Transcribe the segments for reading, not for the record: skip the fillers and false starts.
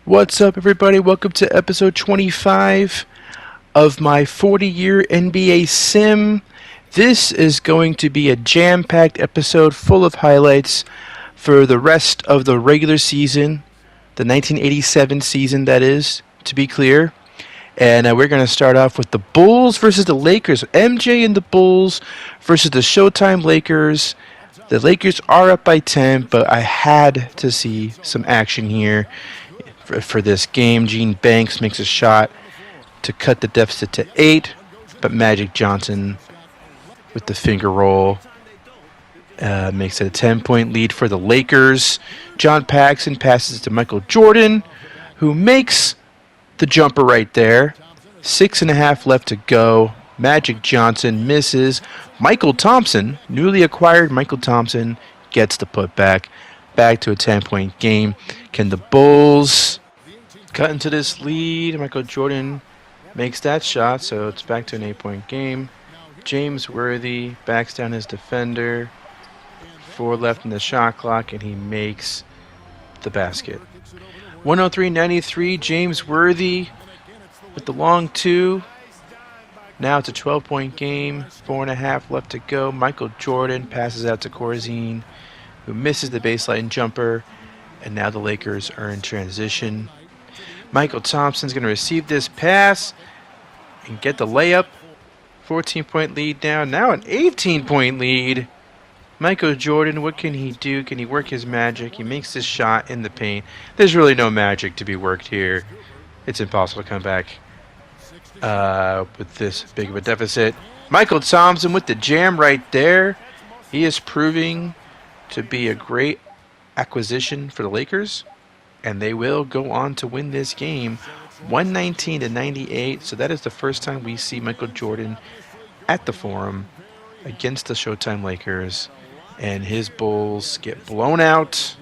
What's up, everybody? Welcome to episode 25 of my 40-year NBA sim. This is going to be a jam-packed episode full of highlights for the rest of the regular season, the 1987 season, that is, to be clear. And we're going to start off with the Bulls versus the Lakers. MJ and the Bulls versus the Showtime Lakers. The Lakers are up by 10, but I had to see some action here for this game. Gene Banks makes a shot to cut the deficit to 8, but Magic Johnson with the finger roll makes it a 10-point lead for the Lakers. John Paxson passes to Michael Jordan, who makes the jumper right there. 6.5 left to go. Magic Johnson misses. Michael Thompson, newly acquired Michael Thompson, gets the putback. Back to a 10-point game. Can the Bulls cut into this lead? Michael Jordan makes that shot, so it's back to an 8-point game. James Worthy backs down his defender. 4 left in the shot clock, and he makes the basket. 103-93, James Worthy with the long two. Now it's a 12-point game. 4.5 left to go. Michael Jordan passes out to Corzine, who misses the baseline jumper. And now the Lakers are in transition. Michael Thompson's going to receive this pass and get the layup. 14-point lead now. Now an 18-point lead. Michael Jordan, what can he do? Can he work his magic? He makes this shot in the paint. There's really no magic to be worked here. It's impossible to come back with this big of a deficit. Michael Thompson with the jam right there. He is proving to be a great acquisition for the Lakers, and they will go on to win this game 119-98. So that is the first time we see Michael Jordan at the Forum against the Showtime Lakers, and his Bulls get blown out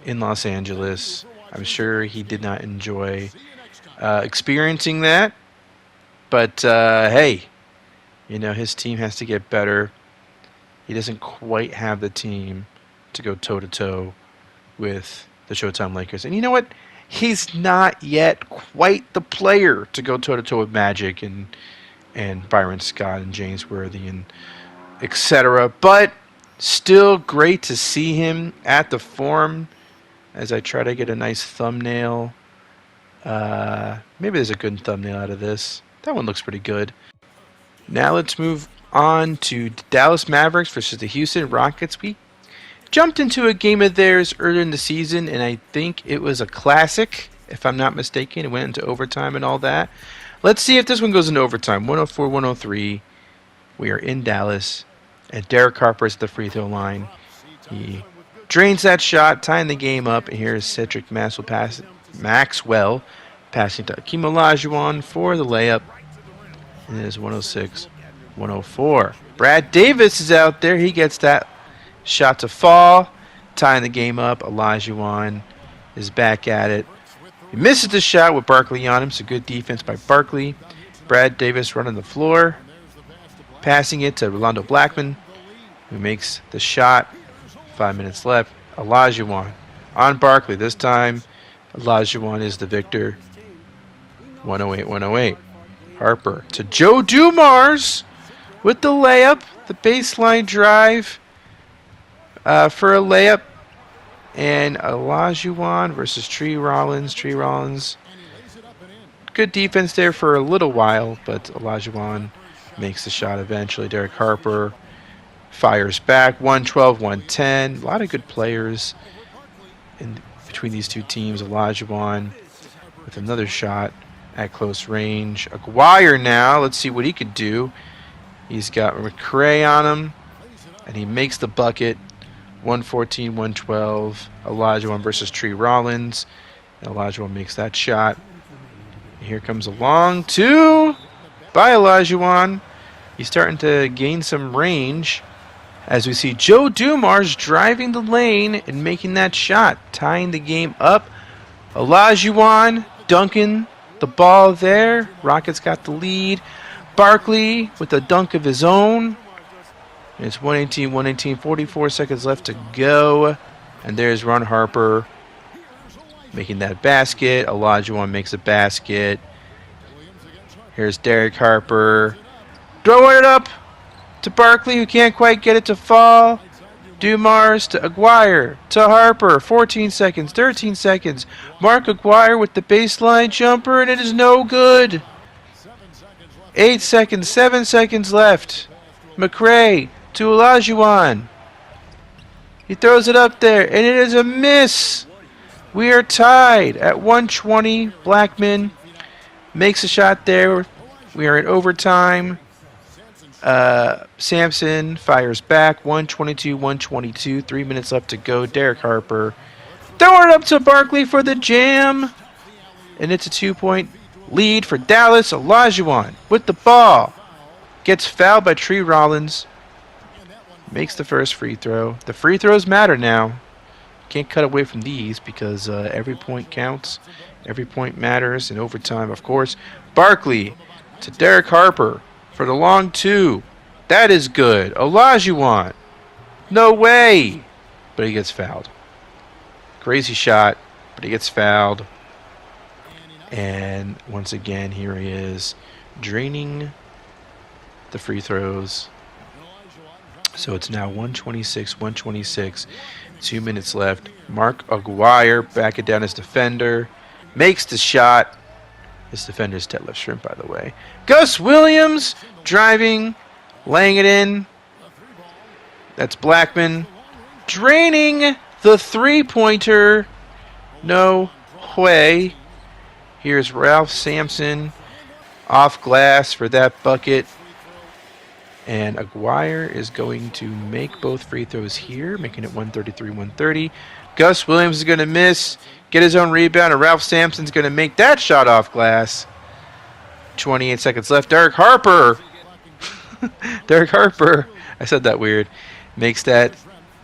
in Los Angeles. I'm sure he did not enjoy experiencing that, but hey, you know, his team has to get better. He doesn't quite have the team to go toe-to-toe with the Showtime Lakers. And you know what? He's not yet quite the player to go toe-to-toe with Magic and Byron Scott and James Worthy and etc. But still great to see him at the Forum as I try to get a nice thumbnail. Maybe there's a good thumbnail out of this. That one looks pretty good. Now let's move on to Dallas Mavericks versus the Houston Rockets. We jumped into a game of theirs earlier in the season, and I think it was a classic, if I'm not mistaken. It went into overtime and all that. Let's see if this one goes into overtime. 104-103. We are in Dallas, and Derek Harper is at the free throw line. He drains that shot, tying the game up, and here's Cedric Maxwell passing to Hakeem Olajuwon for the layup. And it is 106-104. Brad Davis is out there. He gets that shot to fall, tying the game up. Olajuwon is back at it. He misses the shot with Barkley on him, so good defense by Barkley. Brad Davis running the floor, passing it to Rolando Blackman, who makes the shot. 5 minutes left. Olajuwon on Barkley. This time, Olajuwon is the victor. 108-108. Harper to Joe Dumars with the layup. The baseline drive for a layup. And Olajuwon versus Tree Rollins. Tree Rollins. Good defense there for a little while, but Olajuwon makes the shot eventually. Derek Harper fires back. 112-110. A lot of good players in between these two teams. Olajuwon with another shot at close range. Aguirre now. Let's see what he could do. He's got McRae on him, and he makes the bucket. 114-112. Olajuwon versus Tree Rollins. And Olajuwon makes that shot. Here comes a long two by Olajuwon. He's starting to gain some range as we see Joe Dumars driving the lane and making that shot, tying the game up. Olajuwon dunking the ball there. Rockets got the lead. Barkley with a dunk of his own. It's 118, 44 seconds left to go. And there's Ron Harper making that basket. Olajuwon makes a basket. Here's Derek Harper. Throwing it up to Barkley, who can't quite get it to fall. Dumars to Aguirre to Harper. 14 seconds, 13 seconds. Mark Aguirre with the baseline jumper, and it is no good. 8 seconds, 7 seconds left. McRae to Olajuwon. He throws it up there, and it is a miss. We are tied at 120. Blackman makes a shot there. We are in overtime. Sampson fires back. 122. 3 minutes left to go. Derek Harper throwing it up to Barkley for the jam. And it's a 2-point lead for Dallas. Olajuwon with the ball. Gets fouled by Tree Rollins. Makes the first free throw. The free throws matter now. Can't cut away from these because every point counts. Every point matters in overtime, of course. Barkley to Derek Harper for the long two. That is good. Olajuwon. No way. But he gets fouled. Crazy shot, but he gets fouled. And once again, here he is draining the free throws. So it's now 126. 2 minutes left. Mark Aguirre backing down his defender. Makes the shot. His defender's Detlef Shrimp, by the way. Gus Williams driving, laying it in. That's Blackman. Draining the three-pointer. No way. Here's Ralph Sampson off glass for that bucket. And Aguirre is going to make both free throws here, making it 133-130. Gus Williams is going to miss, get his own rebound, and Ralph Sampson's going to make that shot off glass. 28 seconds left. Derek Harper. Derek Harper. I said that weird. Makes that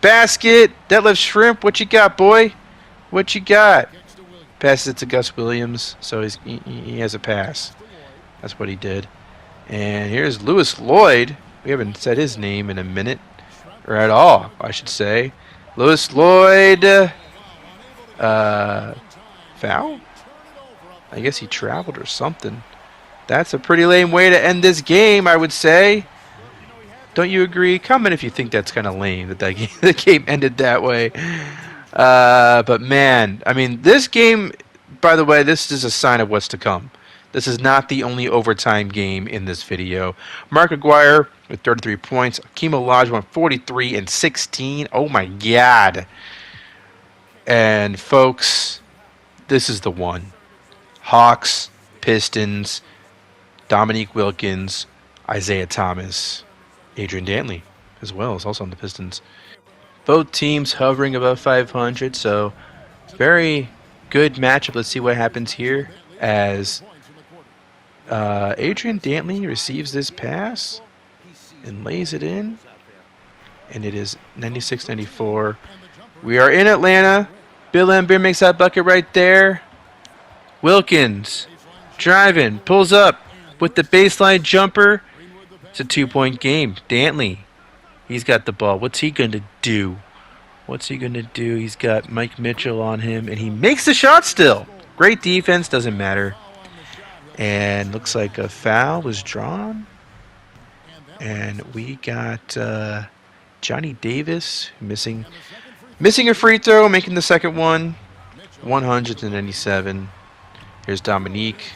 basket. Detlef Shrimp, what you got, boy? What you got? Passes it to Gus Williams, so he has a pass. That's what he did. And here's Lewis Lloyd. We haven't said his name in a minute, or at all, I should say. Lewis Lloyd, foul? I guess he traveled or something. That's a pretty lame way to end this game, I would say. Don't you agree? Comment if you think that's kind of lame that the game ended that way. But man, I mean, this game, by the way, this is a sign of what's to come. This is not the only overtime game in this video. Mark Aguirre with 33 points. Hakeem Olajuwon 43 and 16. Oh my God. And folks, this is the one. Hawks, Pistons, Dominique Wilkins, Isaiah Thomas, Adrian Dantley as well is also on the Pistons. Both teams hovering above 500, so very good matchup. Let's see what happens here as Adrian Dantley receives this pass and lays it in, and it is 96-94. We are in Atlanta. Bill Laimbeer makes that bucket right there. Wilkins driving, pulls up with the baseline jumper. It's a 2-point game. Dantley, he's got the ball. What's he going to do? He's got Mike Mitchell on him, and he makes the shot still. Great defense, doesn't matter. And looks like a foul was drawn. And we got Johnny Davis missing a free throw, making the second one. 197. Here's Dominique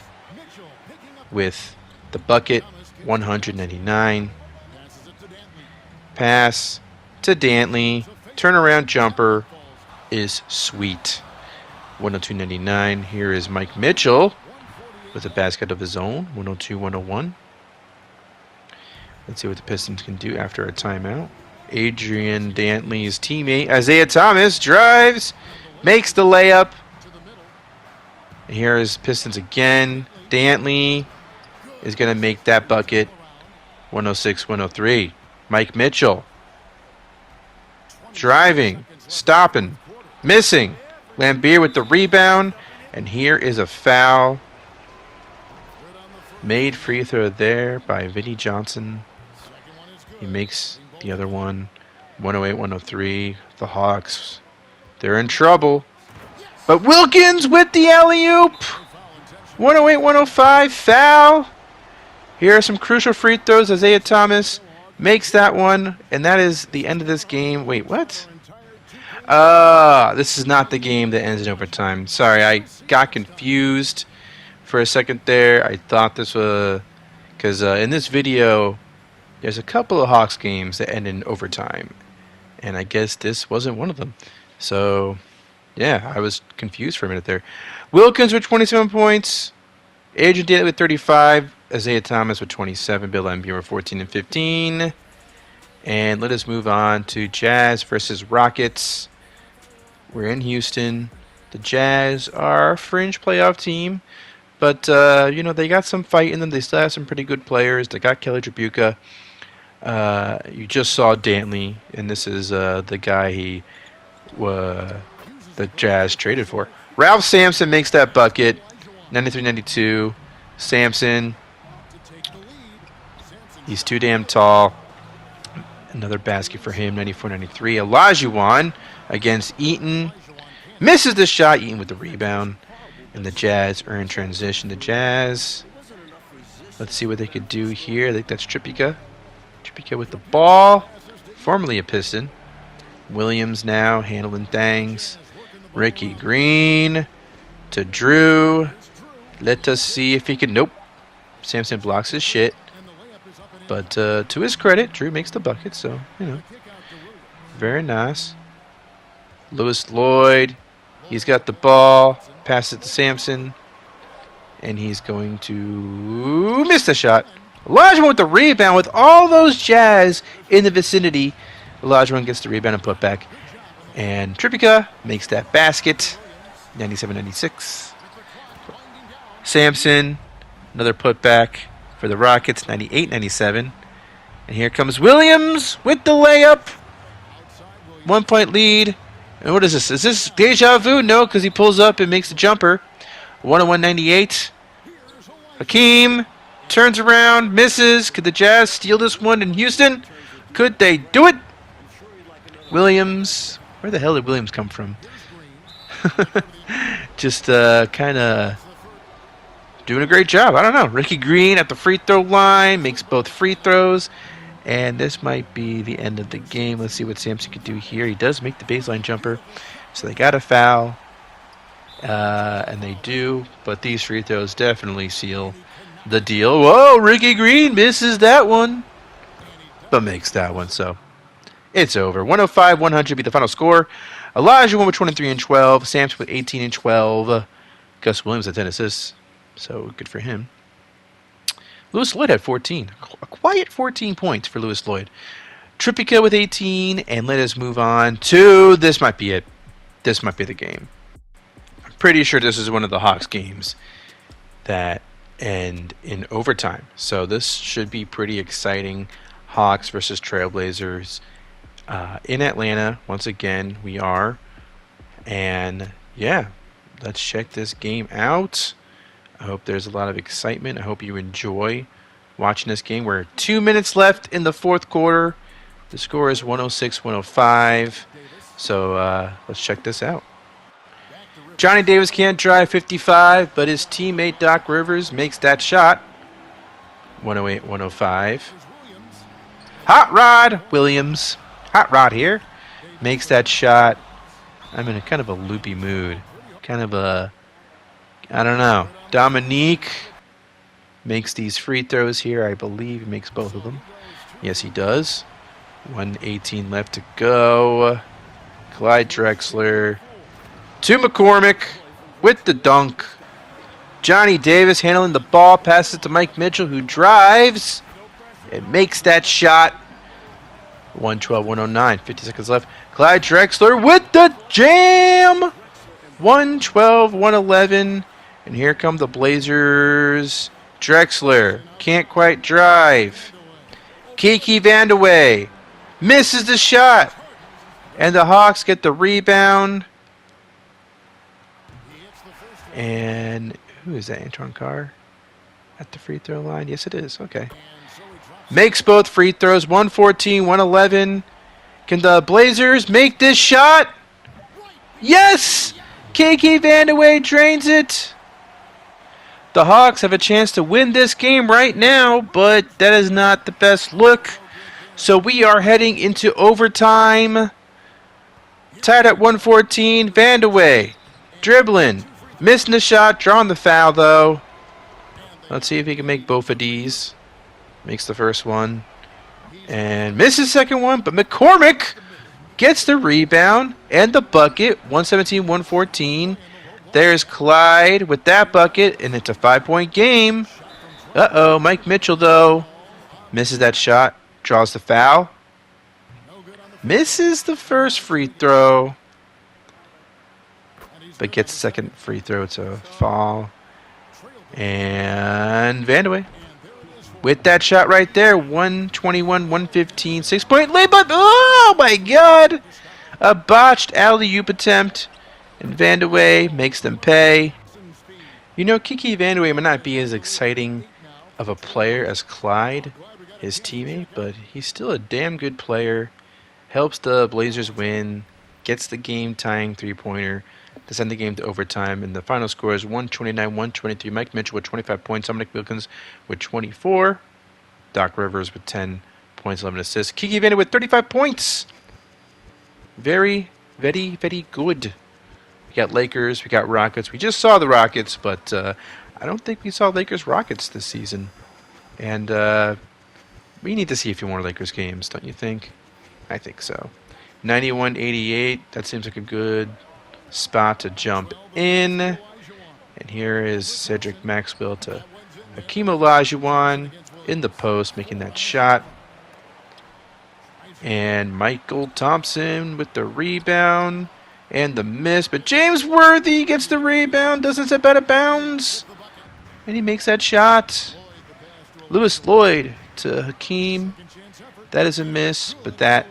with the bucket. 199. Pass to Dantley. Turnaround jumper is sweet. 102.99. Here is Mike Mitchell with a basket of his own. 102-101. Let's see what the Pistons can do after a timeout. Adrian Dantley's teammate Isaiah Thomas drives, makes the layup. And here is Pistons again. Dantley is going to make that bucket. 106-103. Mike Mitchell driving, stopping, missing. Laimbeer with the rebound, and here is a foul. Made free throw there by Vinnie Johnson. He makes the other one. 108-103. The Hawks, they're in trouble. But Wilkins with the alley-oop. 108-105, foul. Here are some crucial free throws. Isaiah Thomas makes that one, and that is the end of this game. Wait, what? This is not the game that ends in overtime. Sorry, I got confused for a second there. I thought this was... Because in this video, there's a couple of Hawks games that end in overtime. And I guess this wasn't one of them. So, yeah, I was confused for a minute there. Wilkins with 27 points. Adrian Daly with 35. Isaiah Thomas with 27. Bill Embiid with 14 and 15. And let us move on to Jazz versus Rockets. We're in Houston. The Jazz are a fringe playoff team. But, you know, they got some fight in them. They still have some pretty good players. They got Kelly Tripucka. You just saw Dantley. And this is the guy the Jazz traded for. Ralph Sampson makes that bucket. 93-92. Sampson. He's too damn tall. Another basket for him. 94-93. Olajuwon against Eaton. Misses the shot. Eaton with the rebound. And the Jazz are in transition. The Jazz. Let's see what they could do here. I think that's Tripucka. Tripucka with the ball. Formerly a Piston. Williams now handling things. Ricky Green to Drew. Let us see if he can. Nope. Sampson blocks his shit. But to his credit, Drew makes the bucket. So, you know. Very nice. Lewis Lloyd. He's got the ball. Pass it to Sampson. And he's going to miss the shot. Olajuwon with the rebound. With all those Jazz in the vicinity, Olajuwon gets the rebound and put back. And Tripucka makes that basket. 97-96. Sampson, another putback for the Rockets. 98-97. And here comes Williams with the layup. 1 point lead. And what is this? Is this deja vu? No, because he pulls up and makes the jumper. 101-98. Hakeem turns around, misses. Could the Jazz steal this one in Houston? Could they do it? Williams. Where the hell did Williams come from? Just kind of doing a great job. I don't know. Ricky Green at the free throw line. Makes both free throws. And this might be the end of the game. Let's see what Sampson could do here. He does make the baseline jumper. So they got a foul. And they do. But these free throws definitely seal the deal. Whoa, Ricky Green misses that one. But makes that one. So it's over. 105-100 be the final score. Olajuwon with 23 and 12. Sampson with 18 and 12. Gus Williams at 10 assists. So good for him. Lewis Lloyd had 14. A quiet 14 points for Lewis Lloyd. Tripucka with 18. And let us move on to... This might be it. This might be the game. I'm pretty sure this is one of the Hawks games that end in overtime. So this should be pretty exciting. Hawks versus Trailblazers in Atlanta. Once again, we are. And yeah, let's check this game out. I hope there's a lot of excitement. I hope you enjoy watching this game. We're 2 minutes left in the fourth quarter. The score is 106-105. So let's check this out. Johnny Davis can't drive 55, but his teammate Doc Rivers makes that shot. 108-105. Hot Rod Williams. Hot Rod here. Makes that shot. I'm in a kind of a loopy mood. Kind of a... I don't know. Dominique makes these free throws here. I believe he makes both of them. Yes, he does. 1:18 left to go. Clyde Drexler to McCormick with the dunk. Johnny Davis handling the ball. Passes it to Mike Mitchell, who drives and makes that shot. 112-109. 50 seconds left. Clyde Drexler with the jam. 112-111. And here come the Blazers. Drexler can't quite drive. Kiki Vandeweghe misses the shot. And the Hawks get the rebound. And who is that? Antoine Carr at the free throw line? Yes, it is. Okay. Makes both free throws. 114-111. Can the Blazers make this shot? Yes! Kiki Vandeweghe drains it. The Hawks have a chance to win this game right now, but that is not the best look. So we are heading into overtime. Tied at 114. Vandeweghe dribbling. Missing the shot. Drawing the foul, though. Let's see if he can make both of these. Makes the first one. And misses the second one. But McCormick gets the rebound and the bucket. 117-114. There's Clyde with that bucket. And it's a 5-point game. Uh-oh. Mike Mitchell, though, misses that shot. Draws the foul. Misses the first free throw. But gets the second free throw. It's a foul. And Vandeweghe with that shot right there. 121-115. 6-point layup. Oh, my God. A botched alley-oop attempt. And Vandeweghe makes them pay. You know, Kiki Vandeweghe might not be as exciting of a player as Clyde, his teammate, but he's still a damn good player. Helps the Blazers win. Gets the game-tying three-pointer to send the game to overtime. And the final score is 129-123. Mike Mitchell with 25 points. Dominic Wilkins with 24. Doc Rivers with 10 points, 11 assists. Kiki Vandeweghe with 35 points. Very, very, very good. We got Lakers. We got Rockets. We just saw the Rockets, but I don't think we saw Lakers-Rockets this season. And we need to see a few more Lakers games, don't you think? I think so. 91-88. That seems like a good spot to jump in. And here is Cedric Maxwell to Hakeem Olajuwon in the post, making that shot. And Michael Thompson with the rebound and the miss. But James Worthy gets the rebound, doesn't step out of bounds. And he makes that shot. Lewis Lloyd to Hakeem. That is a miss, but that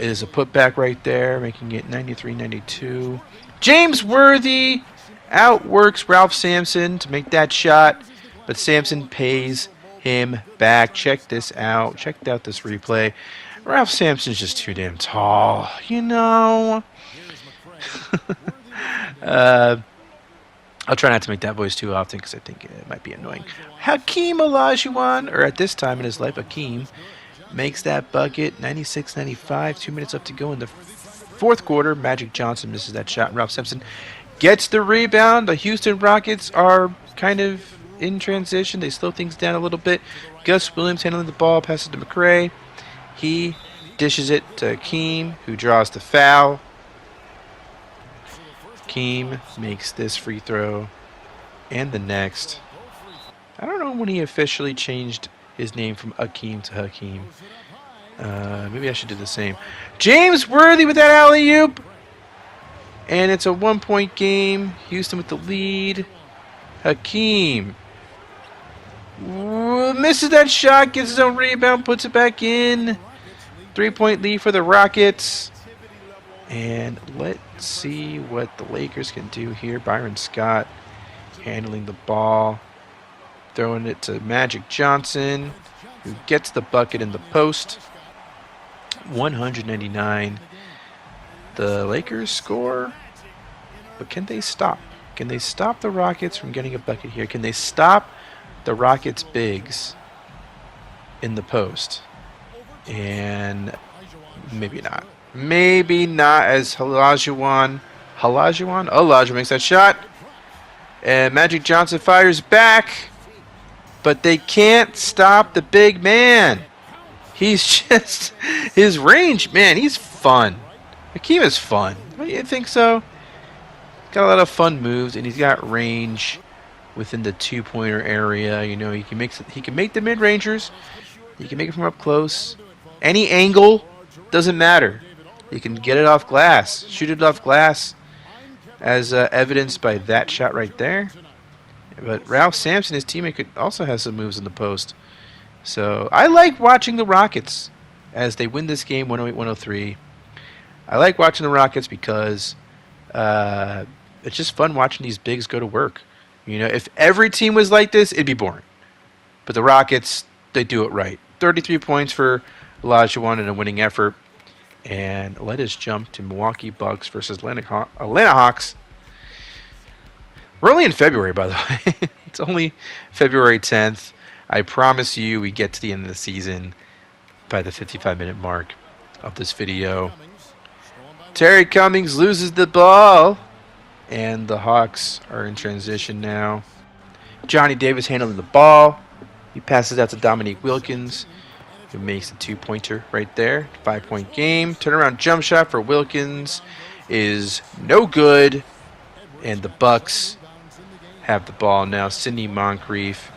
is a putback right there, making it 93-92. James Worthy outworks Ralph Sampson to make that shot, but Sampson pays him back. Check this out. Check out this replay. Ralph Sampson's just too damn tall, you know. I'll try not to make that voice too often because I think it might be annoying. Hakeem Olajuwon, or at this time in his life, Hakeem, makes that bucket. 96-95. 2 minutes left to go in the fourth quarter. Magic Johnson misses that shot. Ralph Sampson gets the rebound. The Houston Rockets are kind of in transition. They slow things down a little bit. Gus Williams handling the ball, passes to McRae. He dishes it to Hakeem, who draws the foul. Hakeem makes this free throw and the next. I don't know when he officially changed his name from Akeem to Hakeem. Maybe I should do the same. James Worthy with that alley-oop. And it's a 1-point game. Houston with the lead. Hakeem misses that shot, gets his own rebound, puts it back in. 3-point lead for the Rockets. And let's see what the Lakers can do here. Byron Scott handling the ball. Throwing it to Magic Johnson, who gets the bucket in the post. 199. The Lakers score. But can they stop? Can they stop the Rockets from getting a bucket here? Can they stop the Rockets' bigs in the post? And maybe not. Maybe not, as Olajuwon makes that shot. And Magic Johnson fires back. But they can't stop the big man. He's just, his range, man, he's fun. Hakeem is fun. Don't you think so? Got a lot of fun moves, and he's got range within the two-pointer area. You know, he can make the mid-rangers. He can make it from up close. Any angle, doesn't matter. He can get it off glass, shoot it off glass, as evidenced by that shot right there. But Ralph Sampson, his teammate, could also have some moves in the post. So I like watching the Rockets as they win this game 108-103. I like watching the Rockets because it's just fun watching these bigs go to work. You know, if every team was like this, it'd be boring. But the Rockets, they do it right. 33 points for Olajuwon in a winning effort. And let us jump to Milwaukee Bucks versus Atlanta Hawks. We're only in February, by the way. It's only February 10th. I promise you we get to the end of the season by the 55-minute mark of this video. Terry Cummings loses the ball. And the Hawks are in transition now. Johnny Davis handling the ball. He passes out to Dominique Wilkins, who makes the 2-pointer right there. 5-point game. Turnaround jump shot for Wilkins is no good. And the Bucks have the ball now. Sidney Moncrief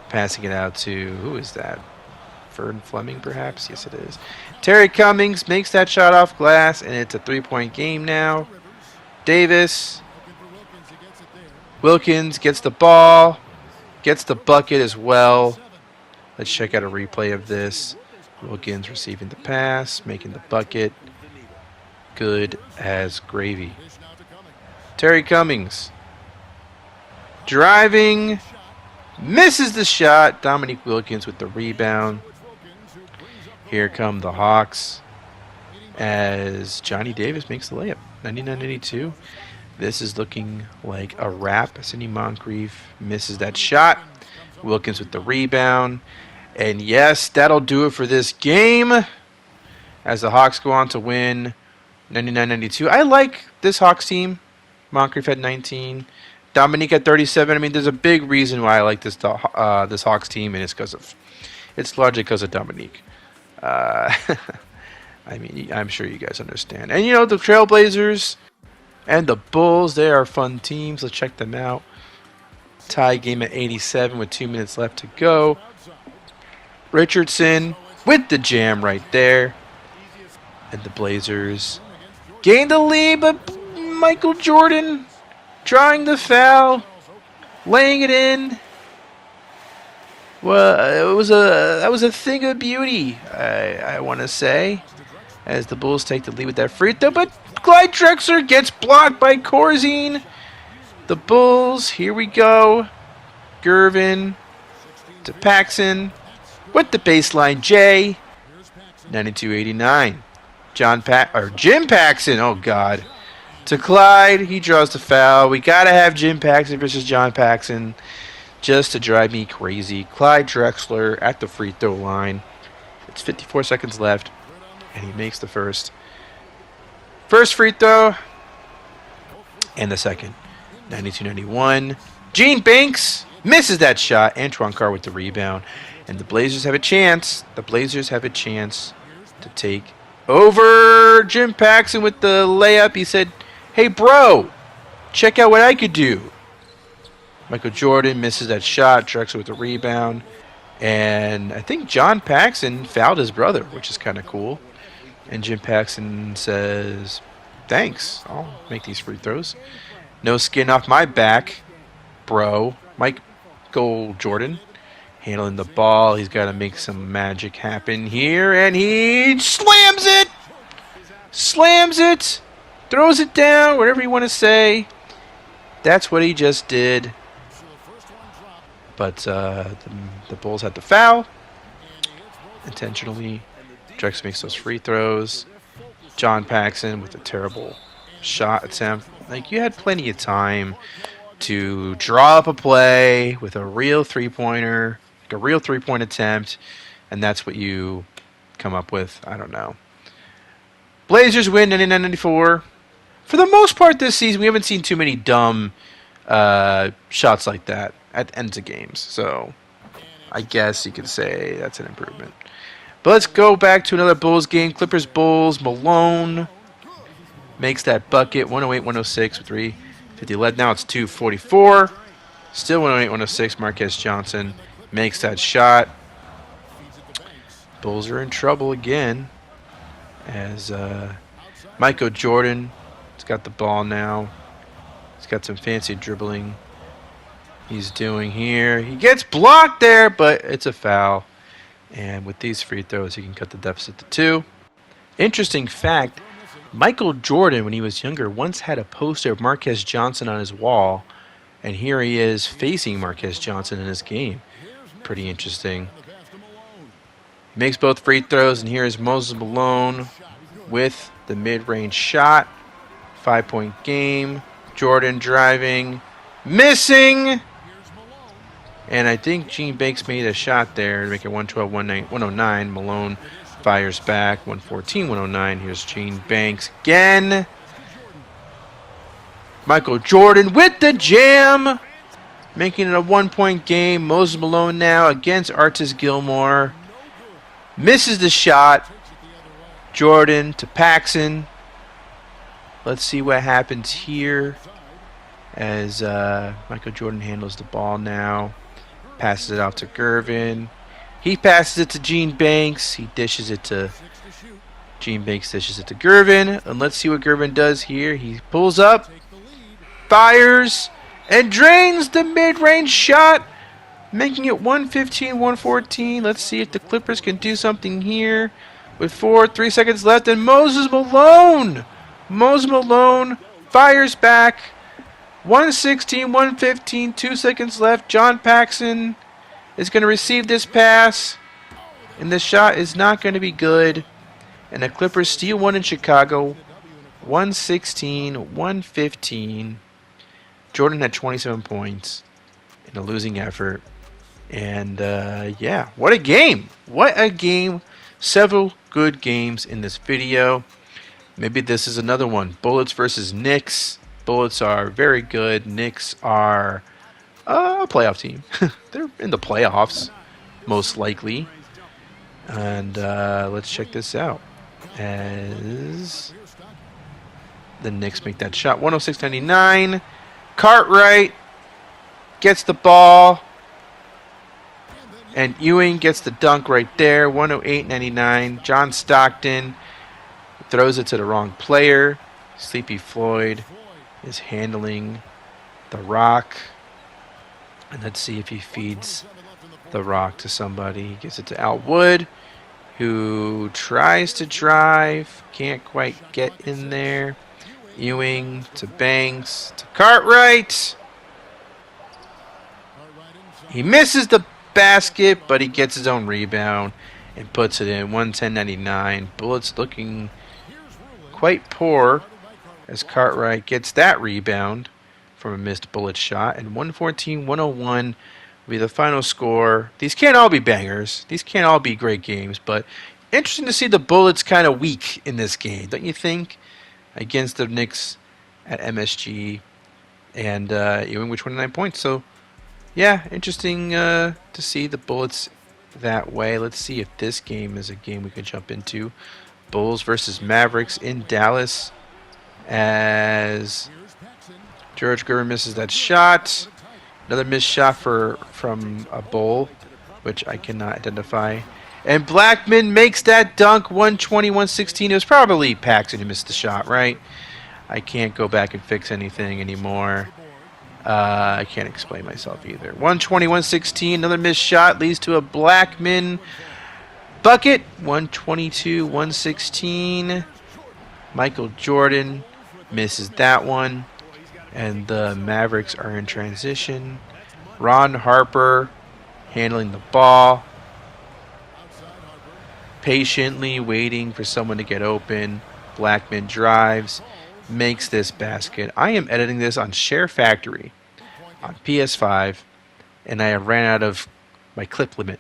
passing it out to, who is that? Fern Fleming, perhaps? Yes, it is. Terry Cummings makes that shot off glass, and it's a 3-point game now. Davis. Wilkins gets the ball. Gets the bucket as well. Let's check out a replay of this. Wilkins receiving the pass, making the bucket. Good as gravy. Terry Cummings. Driving. Misses the shot. Dominique Wilkins with the rebound. Here come the Hawks as Johnny Davis makes the layup. 99-82. This is looking like a wrap. Sidney Moncrief misses that shot. Wilkins with the rebound. And yes, that'll do it for this game as the Hawks go on to win 99-92. I like this Hawks team. Moncrief had 19. Dominique at 37. I mean, there's a big reason why I like this Hawks team, and it's largely because of Dominique. I mean, I'm sure you guys understand. And, you know, the Trailblazers and the Bulls, they are fun teams. Let's check them out. Tie game at 87 with 2 minutes left to go. Richardson with the jam right there. And the Blazers gain the lead, but Michael Jordan drawing the foul, laying it in. Well, that was a thing of beauty, I want to say, as the Bulls take the lead with that free throw, but Clyde Drexler gets blocked by Corzine. The Bulls, here we go. Gervin to Paxson with the baseline J. 92-89. Jim Paxson, oh God. To Clyde, he draws the foul. We gotta have Jim Paxson versus John Paxson just to drive me crazy. Clyde Drexler at the free throw line. It's 54 seconds left, and he makes the first free throw and the second. 92-91. Gene Banks misses that shot. Antoine Carr with the rebound, and the Blazers have a chance. The Blazers have a chance to take over. Jim Paxson with the layup. He said, "Hey, bro, check out what I could do." Michael Jordan misses that shot. Drexler with the rebound. And I think John Paxson fouled his brother, which is kind of cool. And Jim Paxson says, "Thanks. I'll make these free throws. No skin off my back, bro." Michael Jordan handling the ball. He's got to make some magic happen here. And he slams it. Slams it. Throws it down, whatever you want to say. That's what he just did. But the Bulls had to foul intentionally. Drex makes those free throws. John Paxson with a terrible shot attempt. Like, you had plenty of time to draw up a play with a real three-pointer, like a real three-point attempt, and that's what you come up with. I don't know. Blazers win 99-94. For the most part this season, we haven't seen too many dumb shots like that at the ends of games. So I guess you could say that's an improvement. But let's go back to another Bulls game. Clippers-Bulls. Malone makes that bucket. 108-106 with 3:50 left. Now it's 2:44. Still 108-106. Marquez Johnson makes that shot. Bulls are in trouble again as Michael Jordan has got the ball now. He's got some fancy dribbling he's doing here. He gets blocked there, but it's a foul. And with these free throws, he can cut the deficit to 2. Interesting fact, Michael Jordan, when he was younger, once had a poster of Marquez Johnson on his wall. And here he is facing Marquez Johnson in his game. Pretty interesting. He makes both free throws, and here is Moses Malone with the mid-range shot. 5-point game. Jordan driving. Missing! And I think Gene Banks made a shot there to make it 112-109. Malone fires back. 114-109. Here's Gene Banks again. Michael Jordan with the jam. Making it a 1-point game. Moses Malone now against Artis Gilmore. Misses the shot. Jordan to Paxson. Let's see what happens here as Michael Jordan handles the ball now. Passes it out to Gervin. He passes it to Gene Banks. He dishes it to Gene Banks, dishes it to Gervin. And let's see what Gervin does here. He pulls up, fires, and drains the mid-range shot, making it 115-114. Let's see if the Clippers can do something here with 3 seconds left. And Moses Malone fires back. 116-115, 2 seconds left. John Paxson is going to receive this pass, and the shot is not going to be good. And the Clippers steal one in Chicago, 116-115. Jordan had 27 points in a losing effort. And, yeah, what a game. What a game. Several good games in this video. Maybe this is another one. Bullets versus Knicks. Bullets are very good. Knicks are a playoff team. They're in the playoffs, most likely. And let's check this out. As the Knicks make that shot. 106-99. Cartwright gets the ball. And Ewing gets the dunk right there. 108-99. John Stockton throws it to the wrong player. Sleepy Floyd is handling the rock. And let's see if he feeds the rock to somebody. He gives it to Al Wood, who tries to drive. Can't quite get in there. Ewing to Banks to Cartwright. He misses the basket, but he gets his own rebound and puts it in. 110-99. Bullets looking quite poor as Cartwright gets that rebound from a missed Bullet shot. And 114-101 will be the final score. These can't all be bangers. These can't all be great games, but interesting to see the Bullets kind of weak in this game, don't you think? Against the Knicks at MSG. And Ewing with 29 points. So, yeah, interesting to see the Bullets that way. Let's see if this game is a game we could jump into. Bulls versus Mavericks in Dallas, as George Gervin misses that shot. Another missed shot from a Bull, which I cannot identify. And Blackman makes that dunk, 120-116. It was probably Paxson who missed the shot, right? I can't go back and fix anything anymore. I can't explain myself either. 120-116. Another missed shot leads to a Blackman bucket. 122-116. Michael Jordan misses that one. And the Mavericks are in transition. Ron Harper handling the ball. Patiently waiting for someone to get open. Blackman drives. Makes this basket. I am editing this on Share Factory on PS5, and I ran out of my clip limit.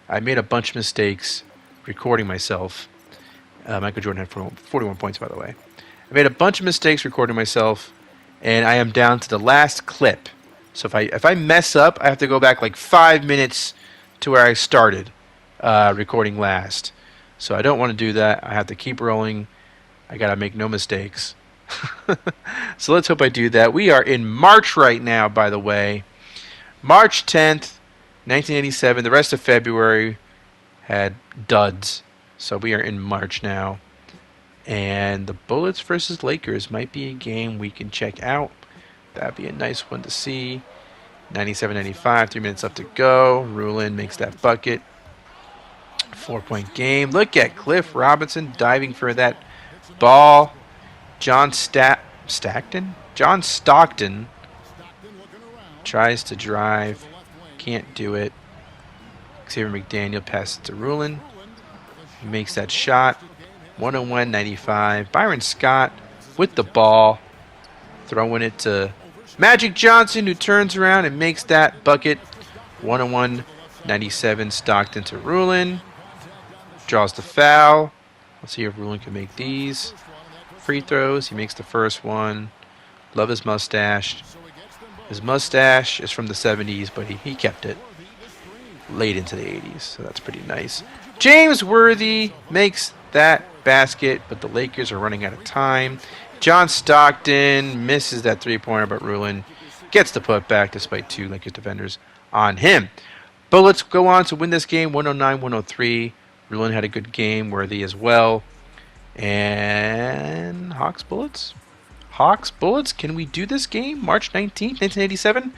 I made a bunch of mistakes recording myself. Michael Jordan had 41 points, by the way. I made a bunch of mistakes recording myself, and I am down to the last clip. So if I mess up, I have to go back like 5 minutes to where I started recording last. So I don't want to do that. I have to keep rolling. I got to make no mistakes. So let's hope I do that. We are in March right now, by the way. March 10th, 1987. The rest of February had duds. So we are in March now. And the Bullets versus Lakers might be a game we can check out. That'd be a nice one to see. 97-95, 3 minutes left to go. Rulin makes that bucket. 4-point game. Look at Cliff Robinson diving for that ball. John Stockton tries to drive. Can't do it. Xavier McDaniel passes to Rulin. He makes that shot. 101-95. Byron Scott with the ball. Throwing it to Magic Johnson, who turns around and makes that bucket. 101-97. Stockton to Rulin. Draws the foul. Let's see if Rulin can make these free throws. He makes the first one. Love his mustache. His mustache is from the 70s, but he kept it late into the 80s, so that's pretty nice. James Worthy makes that basket, but the Lakers are running out of time. John Stockton misses that three-pointer, but Rulin gets the putback despite two Lakers defenders on him. Bullets go on to win this game 109-103. Rulin had a good game, Worthy as well. And Hawks Bullets? Hawks Bullets, can we do this game? March 19th, 1987?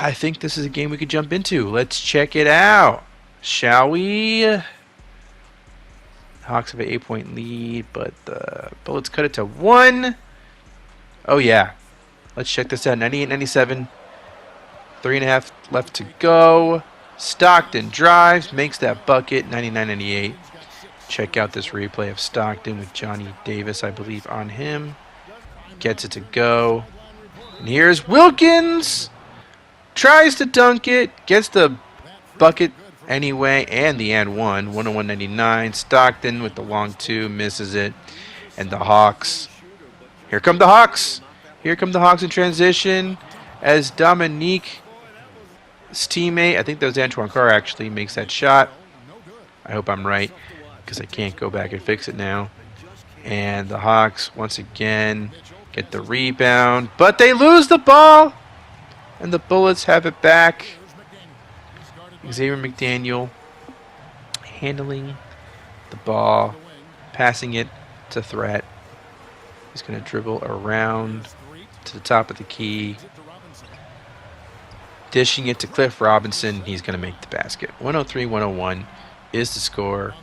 I think this is a game we could jump into. Let's check it out, shall we? Hawks have an 8-point lead, but the Bullets cut it to 1. Oh, yeah. Let's check this out. 98-97. 3.5 left to go. Stockton drives, makes that bucket. 99-98. Check out this replay of Stockton with Johnny Davis, I believe, on him. Gets it to go. And here's Wilkins. Tries to dunk it. Gets the bucket anyway. And the and one. 101-99. Stockton with the long two. Misses it. And the Hawks. Here come the Hawks. Here come the Hawks in transition. As Dominique's teammate, I think that was Antoine Carr actually, makes that shot. I hope I'm right, because I can't go back and fix it now. And the Hawks, once again, get the rebound. But they lose the ball. And the Bullets have it back. Xavier McDaniel handling the ball. Passing it to Threat. He's going to dribble around to the top of the key. Dishing it to Cliff Robinson. He's going to make the basket. 103-101 is the score.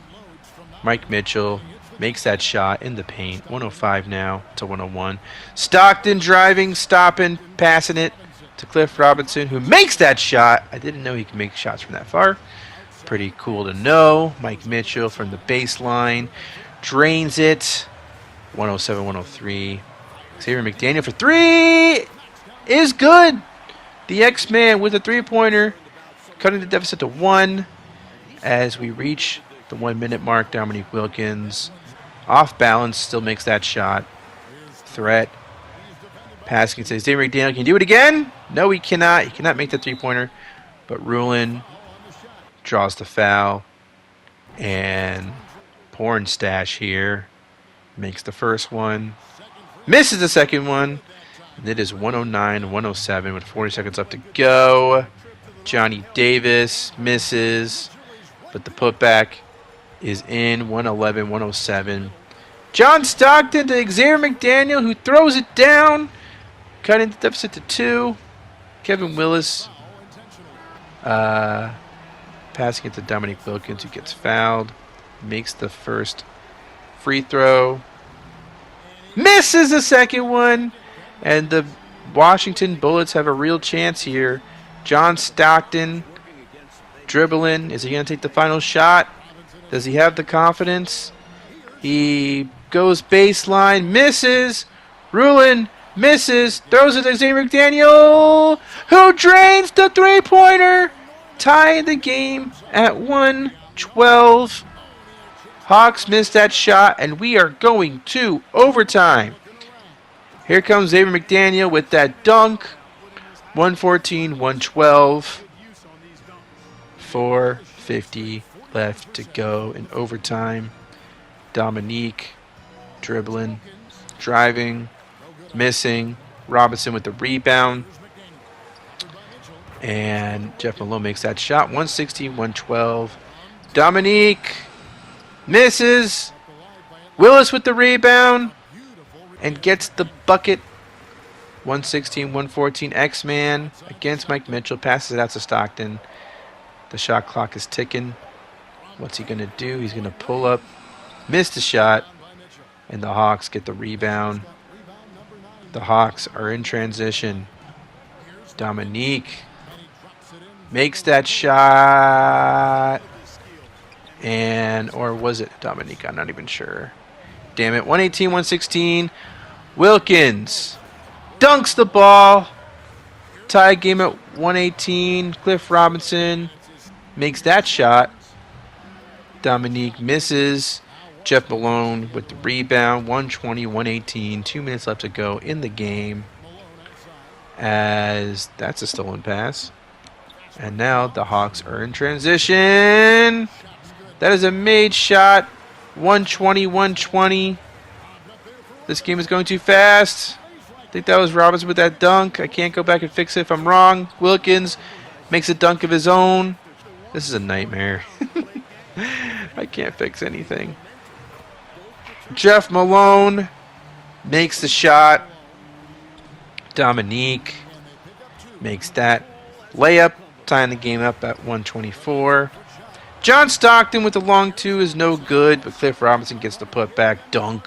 Mike Mitchell makes that shot in the paint. 105 now to 101. Stockton driving, stopping, passing it to Cliff Robinson, who makes that shot. I didn't know he could make shots from that far. Pretty cool to know. Mike Mitchell from the baseline drains it. 107-103. Xavier McDaniel for three is good. The X-Man with a three-pointer, cutting the deficit to 1 as we reach the 1-minute mark. Dominique Wilkins, off balance, still makes that shot. Threat, passing to Xavier McDaniel. Can he do it again? No, he cannot. He cannot make the three-pointer. But Rulin draws the foul. And Pornstash here makes the first one. Misses the second one. And it is 109-107 with 40 seconds left to go. Johnny Davis misses. But the putback is in. 111-107. John Stockton to Xavier McDaniel, who throws it down. Cutting the deficit to 2. Kevin Willis passing it to Dominique Wilkins, who gets fouled. Makes the first free throw. Misses the second one. And the Washington Bullets have a real chance here. John Stockton dribbling. Is he going to take the final shot? Does he have the confidence? He goes baseline. Misses. Rulin misses. Throws it to Xavier McDaniel, who drains the three-pointer. Tying the game at 112. Hawks missed that shot, and we are going to overtime. Here comes Xavier McDaniel with that dunk. 114-112. 4:50 left to go in overtime. Dominique dribbling, driving, missing. Robinson with the rebound. And Jeff Malone makes that shot. 116-112. Dominique misses. Willis with the rebound. And gets the bucket. 116-114. X-Man against Mike Mitchell. Passes it out to Stockton. The shot clock is ticking. What's he going to do? He's going to pull up. Miss the shot. And the Hawks get the rebound. The Hawks are in transition. Dominique makes that shot. or was it Dominique? I'm not even sure. Damn it. 118, 116. Wilkins dunks the ball. Tie game at 118. Cliff Robinson makes that shot. Dominique misses. Jeff Malone with the rebound. 120, 118. 2 minutes left to go in the game. As that's a stolen pass. And now the Hawks are in transition. That is a made shot. 120, 120. This game is going too fast. I think that was Robinson with that dunk. I can't go back and fix it if I'm wrong. Wilkins makes a dunk of his own. This is a nightmare. I can't fix anything. Jeff Malone makes the shot. Dominique makes that layup, tying the game up at 124. John Stockton with the long two is no good, but Cliff Robinson gets the putback dunk.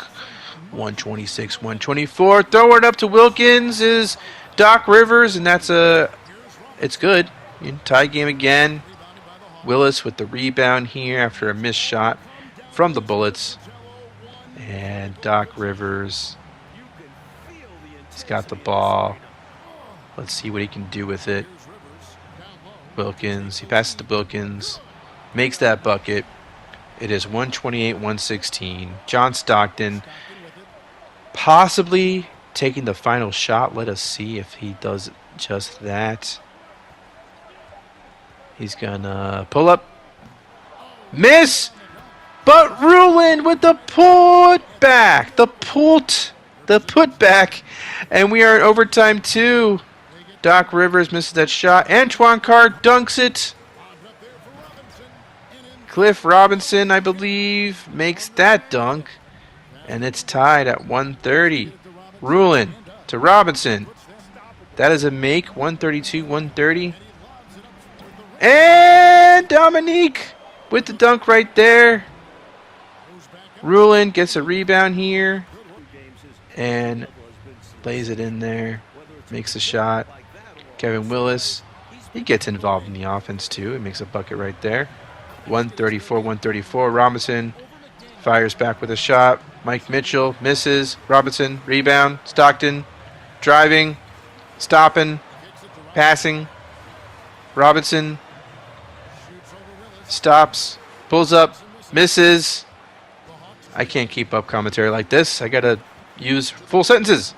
126, 124. Throw it up to Wilkins is Doc Rivers, and it's good. Tie game again. Willis with the rebound here after a missed shot from the Bullets. And Doc Rivers, he's got the ball. Let's see what he can do with it. Wilkins, he passes to Wilkins, makes that bucket. It is 128, 116. John Stockton possibly taking the final shot. Let us see if he does just that. He's gonna pull up. Miss! But Ruland with the putback. The putback. And we are in overtime 2. Doc Rivers misses that shot. Antoine Carr dunks it. Cliff Robinson, I believe, makes that dunk. And it's tied at 130. Ruland to Robinson. That is a make. 132, 130. And Dominique with the dunk right there. Ruland gets a rebound here. And lays it in there. Makes a shot. Kevin Willis, he gets involved in the offense too. He makes a bucket right there. 134, 134. Robinson fires back with a shot. Mike Mitchell misses. Robinson, rebound. Stockton, driving, stopping, passing. Robinson stops, pulls up, misses. I can't keep up commentary like this. I gotta use full sentences.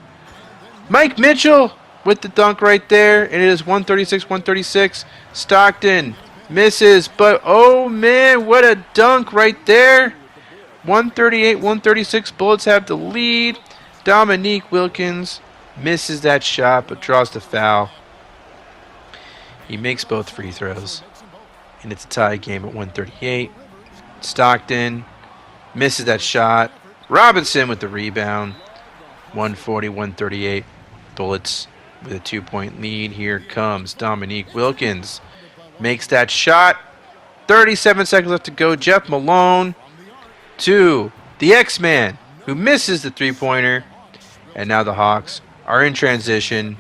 Mike Mitchell with the dunk right there. And it is 136, 136. Stockton misses, but oh man, what a dunk right there. 138, 136. Bullets have the lead. Dominique Wilkins misses that shot, but draws the foul. He makes both free throws. And it's a tie game at 138. Stockton misses that shot. Robinson with the rebound. 140, 138. Bullets with a 2-point lead. Here comes Dominique Wilkins. Makes that shot. 37 seconds left to go. Jeff Malone to the X-Man, who misses the three-pointer. And now the Hawks are in transition.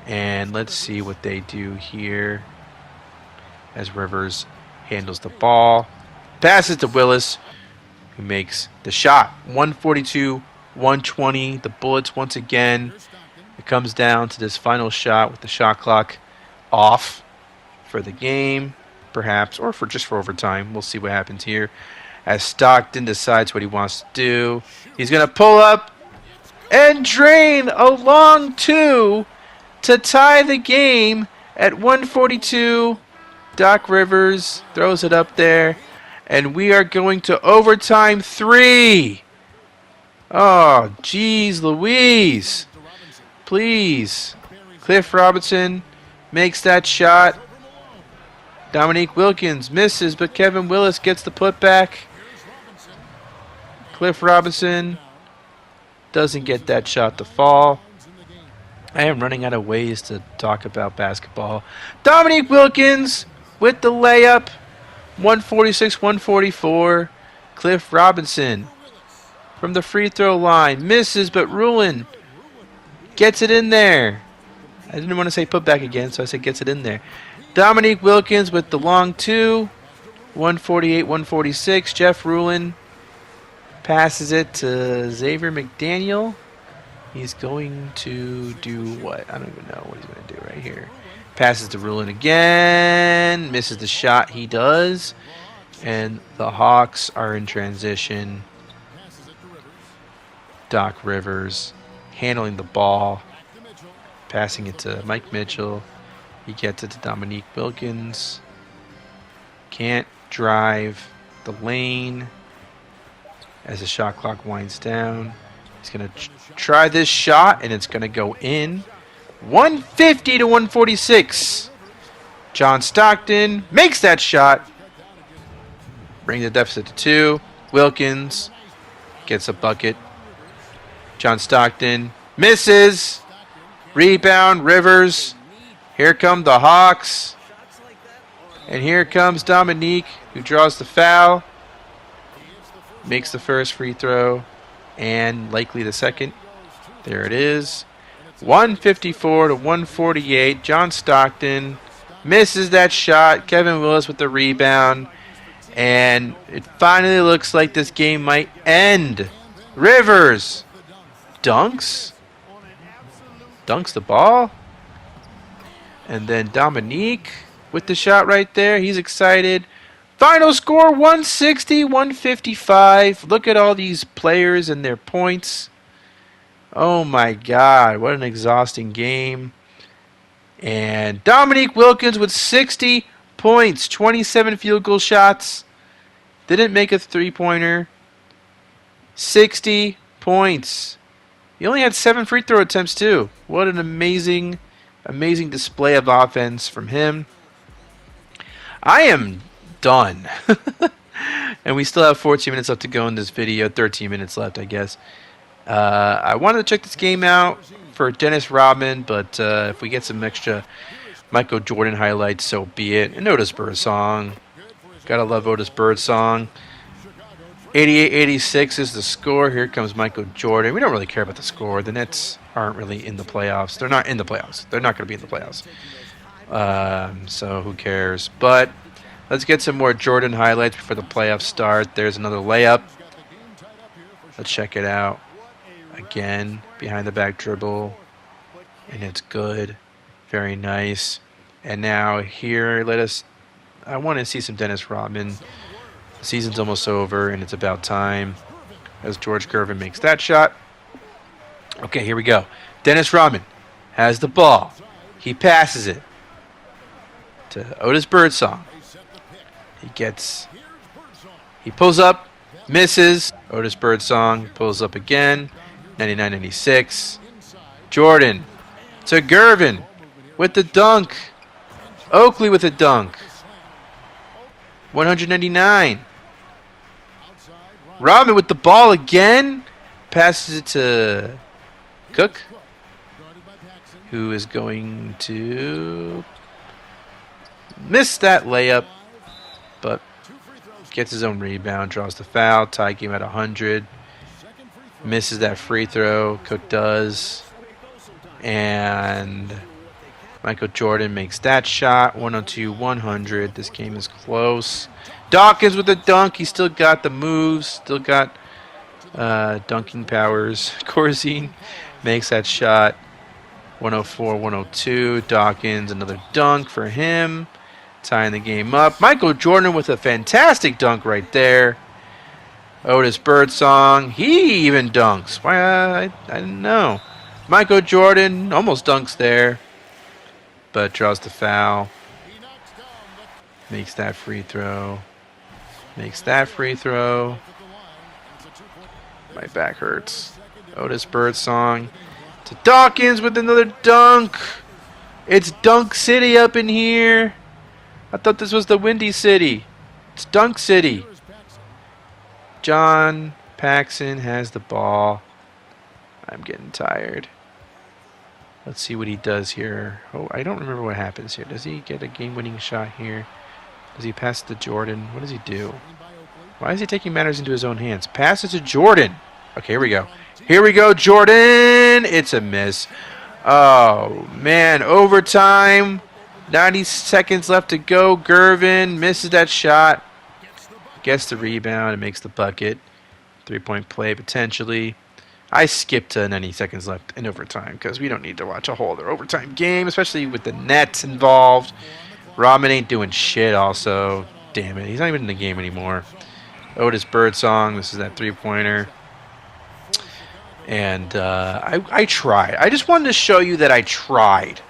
And let's see what they do here as Rivers handles the ball. Passes to Willis, who makes the shot. 142, 120. The Bullets once again. It comes down to this final shot with the shot clock off for the game, perhaps, or for overtime. We'll see what happens here as Stockton decides what he wants to do. He's going to pull up and drain a long two to tie the game at 142. Doc Rivers throws it up there, and we are going to overtime 3. Oh, geez Louise. Please. Cliff Robinson makes that shot. Dominique Wilkins misses, but Kevin Willis gets the putback. Cliff Robinson doesn't get that shot to fall. I am running out of ways to talk about basketball. Dominique Wilkins with the layup. 146, 144. Cliff Robinson from the free throw line. Misses, but Ruland gets it in there. I didn't want to say put back again, so I said gets it in there. Dominique Wilkins with the long two. 148, 146. Jeff Rulin passes it to Xavier McDaniel. He's going to do what? I don't even know what he's going to do right here. Passes to Rulin again. Misses the shot. He does. And the Hawks are in transition. Doc Rivers handling the ball. Passing it to Mike Mitchell. He gets it to Dominique Wilkins. Can't drive the lane as the shot clock winds down. He's going to try this shot, and it's going to go in. 150 to 146. John Stockton makes that shot. Bring the deficit to 2. Wilkins gets a bucket. John Stockton misses. Rebound, Rivers. Here come the Hawks. And here comes Dominique, who draws the foul. Makes the first free throw. And likely the second. There it is. 154 to 148. John Stockton misses that shot. Kevin Willis with the rebound. And it finally looks like this game might end. Rivers dunks. Dunks the ball. And then Dominique with the shot right there. He's excited. Final score 160-155. Look at all these players and their points. Oh my God, what an exhausting game. And Dominique Wilkins with 60 points, 27 field goal shots. Didn't make a three-pointer. 60 points. He only had 7 free throw attempts too. What an amazing display of offense from him. I am done. And we still have 14 minutes left to go in this video. 13 minutes left, I guess. I wanted to check this game out for Dennis Rodman, but if we get some extra Michael Jordan highlights, so be it. And Otis Birdsong. Gotta love Otis Birdsong. 88-86 is the score. Here comes Michael Jordan. We don't really care about the score. The Nets aren't really in the playoffs. They're not in the playoffs. They're not going to be in the playoffs. So who cares? But let's get some more Jordan highlights before the playoffs start. There's another layup. Let's check it out. Again, behind the back dribble. And it's good. Very nice. And now here, I want to see some Dennis Rodman. The season's almost over, and it's about time as George Gervin makes that shot. Okay, here we go. Dennis Rodman has the ball. He passes it to Otis Birdsong. He pulls up, misses. Otis Birdsong pulls up again. 99-96. Jordan to Gervin with the dunk. Oakley with a dunk. 199. Rodman with the ball again. Passes it to Cook, who is going to miss that layup, but gets his own rebound, draws the foul. Tie game at 100. Misses that free throw. Cook does. And Michael Jordan makes that shot. 102-100. This game is close. Dawkins with the dunk. He still got the moves. Still got dunking powers. Corzine makes that shot. 104-102. Dawkins, another dunk for him. Tying the game up. Michael Jordan with a fantastic dunk right there. Otis Birdsong. He even dunks. Why? I didn't know. Michael Jordan almost dunks there, but draws the foul. Makes that free throw. My back hurts. Otis Birdsong to Dawkins with another dunk. It's Dunk City up in here. I thought this was the Windy City. It's Dunk City. John Paxson has the ball. I'm getting tired. Let's see what he does here. Oh, I don't remember what happens here. Does he get a game-winning shot here? Does he pass to Jordan? What does he do? Why is he taking matters into his own hands? Pass it to Jordan. Okay, here we go. Here we go, Jordan. It's a miss. Oh, man. Overtime. 90 seconds left to go. Gervin misses that shot. Gets the rebound and makes the bucket. 3-point play potentially. I skipped to 90 seconds left in overtime because we don't need to watch a whole other overtime game, especially with the Nets involved. Rahman ain't doing shit also. Damn it, he's not even in the game anymore. Otis Birdsong, this is that three-pointer. And I tried. I just wanted to show you that I tried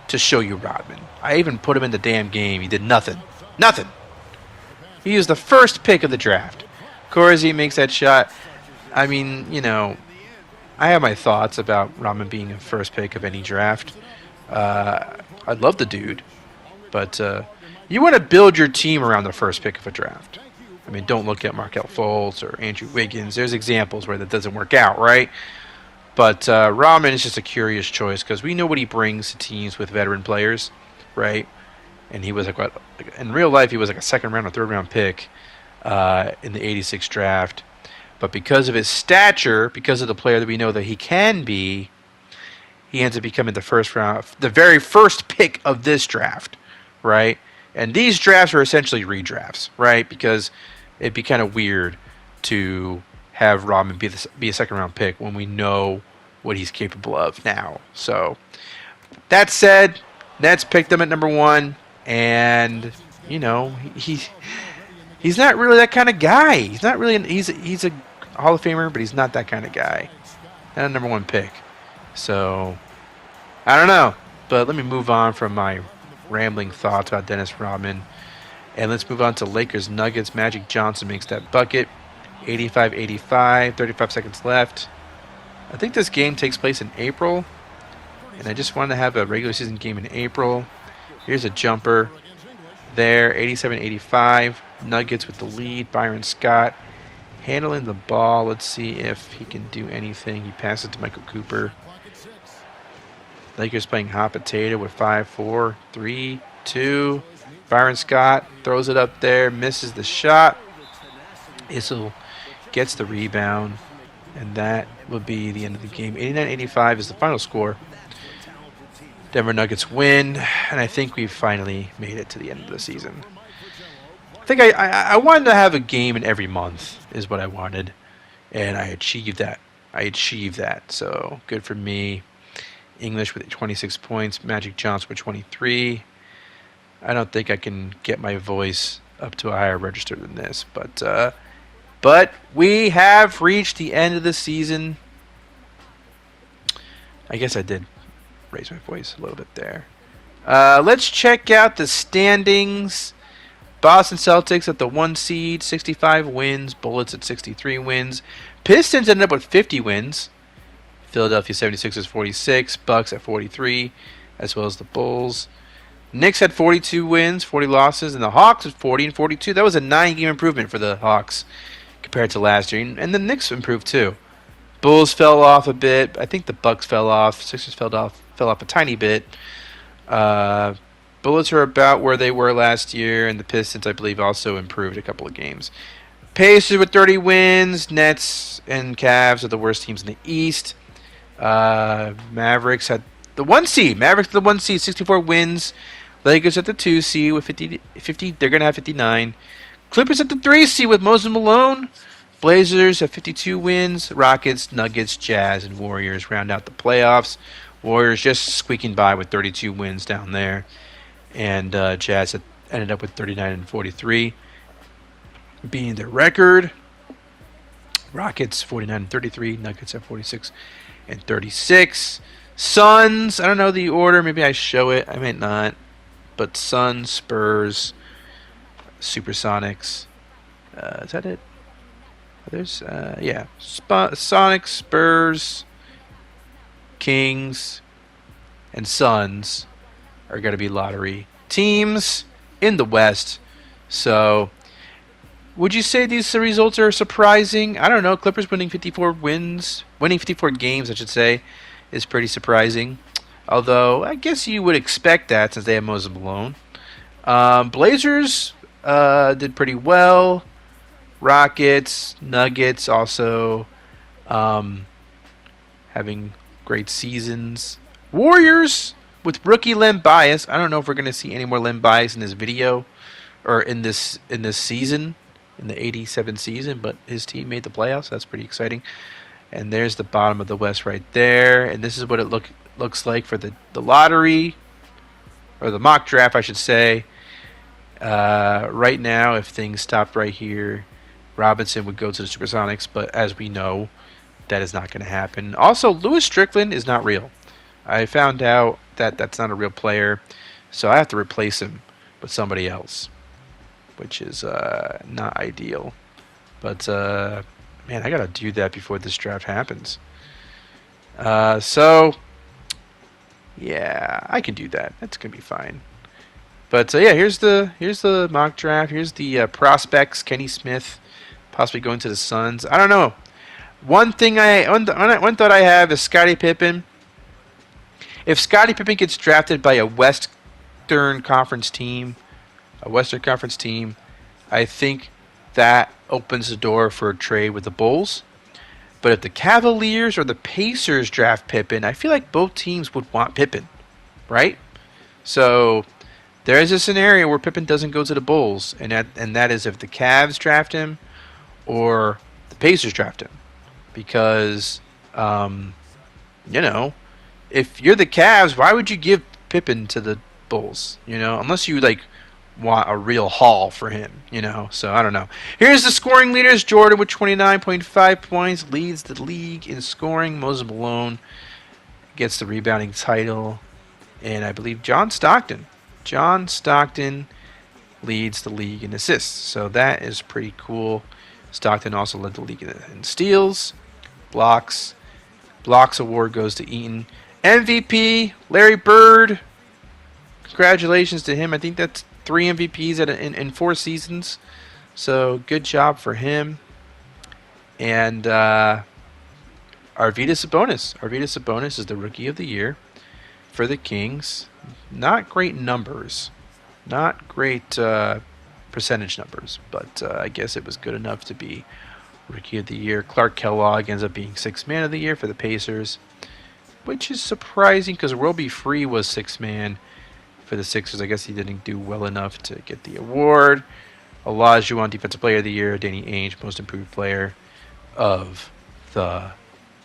to show you Rodman. I even put him in the damn game. He did nothing. Nothing. He was the first pick of the draft. Corsi makes that shot. I mean, you know, I have my thoughts about Rodman being a first pick of any draft. I love the dude. But you want to build your team around the first pick of a draft. I mean, don't look at Markelle Fultz or Andrew Wiggins. There's examples where that doesn't work out, right? But Rahman is just a curious choice because we know what he brings to teams with veteran players, right? And he was like, what, in real life, he was like a second round or third round pick in the '86 draft. But because of his stature, because of the player that we know that he can be, he ends up becoming the very first pick of this draft, right? And these drafts are essentially redrafts, right? Because it'd be kind of weird to have Rodman be a second-round pick when we know what he's capable of now. So, that said, Nets picked him at number 1, and, you know, he's not really that kind of guy. He's not really he's a Hall of Famer, but he's not that kind of guy. Not a number 1 pick. So, I don't know. But let me move on from my rambling thoughts about Dennis Rodman. And let's move on to Lakers Nuggets. Magic Johnson makes that bucket. 85-85, 35 seconds left. I think this game takes place in April. And I just wanted to have a regular season game in April. Here's a jumper there. 87-85. Nuggets with the lead. Byron Scott handling the ball. Let's see if he can do anything. He passes to Michael Cooper. Lakers playing hot potato with 5-4, 3, 2. Byron Scott throws it up there, misses the shot. Issel gets the rebound, and that will be the end of the game. 89-85 is the final score. Denver Nuggets win, and I think we've finally made it to the end of the season. I think I wanted to have a game in every month is what I wanted, and I achieved that. So good for me. English with 26 points, Magic Johnson with 23. I don't think I can get my voice up to a higher register than this, but we have reached the end of the season. I guess I did raise my voice a little bit there. Let's check out the standings. Boston Celtics at the 1 seed, 65 wins. Bullets at 63 wins. Pistons ended up with 50 wins. Philadelphia 76ers 46, Bucks at 43, as well as the Bulls. Knicks had 42 wins, 40 losses, and the Hawks at 40 and 42. That was a 9-game improvement for the Hawks compared to last year, and the Knicks improved too. Bulls fell off a bit. I think the Bucks fell off. Sixers fell off a tiny bit. Bullets are about where they were last year, and the Pistons, I believe, also improved a couple of games. Pacers with 30 wins. Nets and Cavs are the worst teams in the East. Mavericks had the 1 seed. 64 wins. Lakers at the 2 seed with 50. They're going to have 59. Clippers at the 3 seed with Moses Malone. Blazers at 52 wins. Rockets, Nuggets, Jazz, and Warriors round out the playoffs. Warriors just squeaking by with 32 wins down there. And Jazz ended up with 39 and 43 being their record. Rockets 49 and 33. Nuggets at 46 and 36. Suns, I don't know the order. Maybe I show it. I might not. But Suns, Spurs, Supersonics. Is that it? There's, yeah. Sonics, Spurs, Kings, and Suns are going to be lottery teams in the West. So, would you say these results are surprising? I don't know. Clippers winning 54 games, I should say, is pretty surprising. Although, I guess you would expect that since they have Moses Malone. Blazers did pretty well. Rockets, Nuggets also having great seasons. Warriors with rookie Len Bias. I don't know if we're going to see any more Len Bias in this video or in this season. in the '87 season, but his team made the playoffs. That's pretty exciting. And there's the bottom of the West right there. And this is what it looks like for the lottery, or the mock draft, I should say. Right now, if things stopped right here, Robinson would go to the Supersonics, but as we know, that is not going to happen. Also, Lewis Strickland is not real. I found out that that's not a real player, so I have to replace him with somebody else, which is not ideal. But, man, I got to do that before this draft happens. So, yeah, I can do that. That's going to be fine. But, yeah, here's the mock draft. Here's the prospects. Kenny Smith possibly going to the Suns. I don't know. One thought I have is Scottie Pippen. If Scottie Pippen gets drafted by a Western Conference team, I think that opens the door for a trade with the Bulls. But if the Cavaliers or the Pacers draft Pippen, I feel like both teams would want Pippen, right? So there is a scenario where Pippen doesn't go to the Bulls, and that is if the Cavs draft him or the Pacers draft him. Because, if you're the Cavs, why would you give Pippen to the Bulls? Unless you want a real haul for him. So I don't know. Here's the scoring leaders. Jordan with 29.5 points leads the league in scoring. Moses Malone gets the rebounding title, and I believe John Stockton leads the league in assists. So that is pretty cool. Stockton also led the league in steals. Blocks award goes to Eaton. MVP, Larry Bird. Congratulations to him. I think that's 3 MVPs in 4 seasons. So good job for him. And Arvydas Sabonis. Arvydas Sabonis is the Rookie of the Year for the Kings. Not great numbers. Not great percentage numbers. But I guess it was good enough to be Rookie of the Year. Clark Kellogg ends up being 6th Man of the Year for the Pacers, which is surprising because Roby Free was 6th man for the Sixers. I guess he didn't do well enough to get the award. Olajuwon, Defensive Player of the Year. Danny Ainge, Most Improved Player of the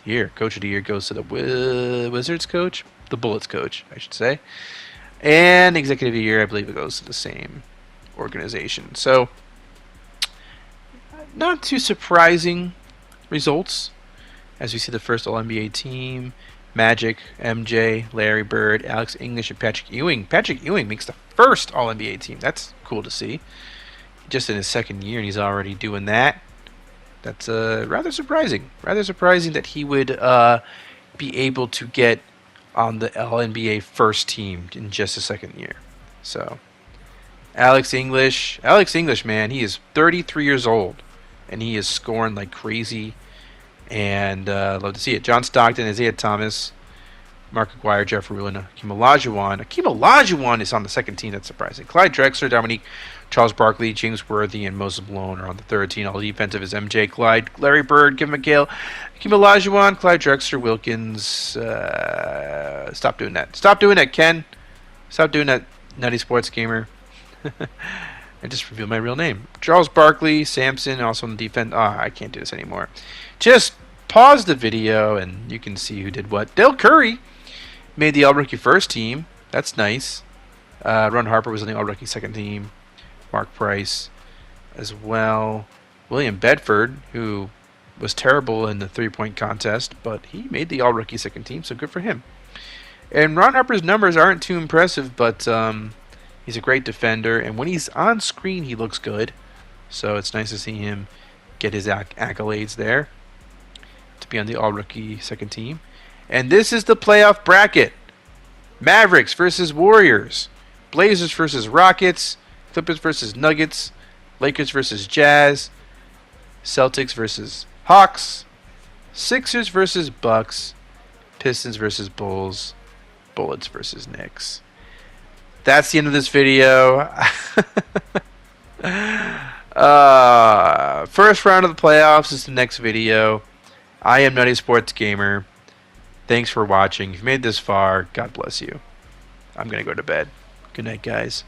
Year. Coach of the Year goes to the Wizards coach, the Bullets coach, I should say. And Executive of the Year, I believe it goes to the same organization. So, not too surprising results as we see the first All-NBA team. Magic, MJ, Larry Bird, Alex English, and Patrick Ewing. Patrick Ewing makes the first All-NBA team. That's cool to see. Just in his 2nd year, and he's already doing that. That's rather surprising. Rather surprising that he would be able to get on the All-NBA first team in just his 2nd year. So, Alex English, man, he is 33 years old. And he is scoring like crazy. And love to see it. John Stockton, Isaiah Thomas, Mark Aguirre, Jeff Ruin, Hakeem Olajuwon. Hakeem Olajuwon is on the 2nd team. That's surprising. Clyde Drexler, Dominique, Charles Barkley, James Worthy, and Moses Malone are on the 3rd team. All defensive is MJ, Clyde, Larry Bird, Kevin McHale, Hakeem Olajuwon, Clyde Drexler, Wilkins. Stop doing that. Stop doing that, Ken. Stop doing that, Nutty Sports Gamer. I just revealed my real name. Charles Barkley, Sampson, also on the defense. I can't do this anymore. Just pause the video and you can see who did what. Dale Curry made the All-Rookie first team. That's nice. Ron Harper was on the All-Rookie 2nd team. Mark Price as well. William Bedford, who was terrible in the 3-point contest, but he made the All-Rookie 2nd team, so good for him. And Ron Harper's numbers aren't too impressive, but he's a great defender, and when he's on screen, he looks good. So it's nice to see him get his accolades there to be on the All-Rookie 2nd team. And this is the playoff bracket. Mavericks versus Warriors. Blazers versus Rockets. Clippers versus Nuggets. Lakers versus Jazz. Celtics versus Hawks. Sixers versus Bucks. Pistons versus Bulls. Bullets versus Knicks. That's the end of this video. First round of the playoffs is the next video. I am Nutty Sports Gamer. Thanks for watching. If you made this far, God bless you. I'm going to go to bed. Good night, guys.